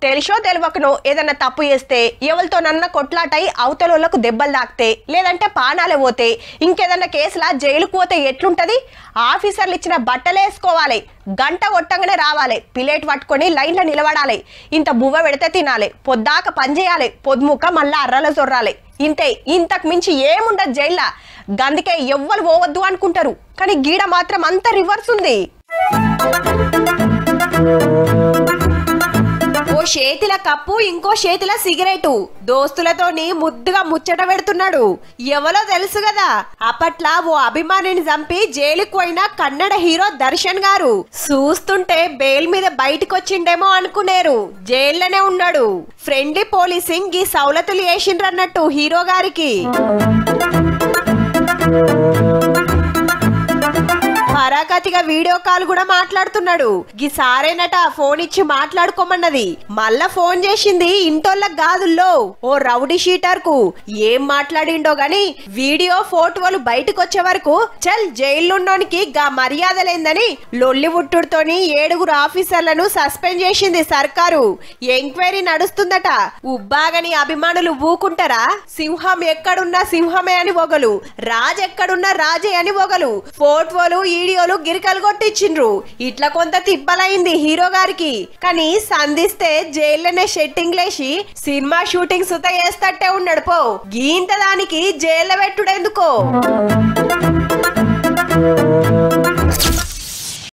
తెలిసో తెలియకనో ఏదన్నా తప్పు చేస్తే ఎవరితోనన్నా కొట్లాటై అవతలోళ్లకు దెబ్బలు తాకితే లేదంటే పానాలే పోతే ఇంకేదన్నా కేసులా జైలుకు పోతే ఎట్లుంటది? ఆఫీసర్లు ఇచ్చిన బట్టలే వేసుకోవాలి, గంట కొట్టంగానే రావాలి, ప్లేట్ పట్టుకొని లైన్లో నిలబడాలి, ఇంత బువ్వ పెడితే తినాలి, పొద్దాక పని చేయాలి, పొద్దుముక మళ్ళా అర్రల జొర్రాలి. ఇంతే, ఇంతకు మించి ఏముండదు జైల్లో. గందుకే ఎవ్వరు పోవద్దు అనుకుంటారు, కానీ గీడ మాత్రం అంత రివర్స్ ఉంది. ఓ చేతిల కప్పు, ఇంకో చేతిల సిగరెటు, దోస్తులతోని ముద్దుగా ముచ్చట పెడుతున్నాడు. ఎవరో తెలుసు కదా, అప్పట్లా ఓ అభిమానిని చంపి జైలుకు పోయిన కన్నడ హీరో దర్శన్ గారు. చూస్తుంటే బెయిల్ మీద బయటకు వచ్చిండేమో అనుకునేరు, జైల్లోనే ఉన్నాడు. ఫ్రెండ్లీ పోలీసింగ్ ఈ సౌలతులు వేసిండ్రన్నట్టు హీరో గారికి. పరాకతిగా వీడియో కాల్ కూడా మాట్లాడుతున్నాడు. గీ సారేనట ఫోన్ ఇచ్చి మాట్లాడుకోమన్నది. మళ్ళా ఫోన్ చేసింది ఇంటోళ్ళకి గాదుల్లో, ఓ రౌడీ షీటర్ కు. ఏం మాట్లాడిండో గాని వీడియో ఫోటోలు బయటకు వచ్చే వరకు చల్ జైల్లోనికి గా మర్యాద లేదని లొల్లి ఉట్టుడుతోని 7 ఆఫీసర్లను సస్పెండ్ చేసింది సర్కారు. ఎంక్వైరీ నడుస్తుందట. ఉబ్బాగని అభిమానులు ఊకుంటారా? సింహం ఎక్కడున్నా సింహమే అని ఒగలు, రాజ్ ఎక్కడున్నా రాజే అని ఒగలు, ఫోటోలు వీడియోలు గిరికలు కొట్టించిండ్రు. ఇట్లా కొంత తిప్పలైంది హీరో గారికి. కానీ సంధిస్తే జైల్లోనే షెట్టింగ్ లేసి సినిమా షూటింగ్ సుత చేస్తట్టే ఉన్నాడు. పో గీంత దానికి జైల్లో పెట్టుడెందుకో.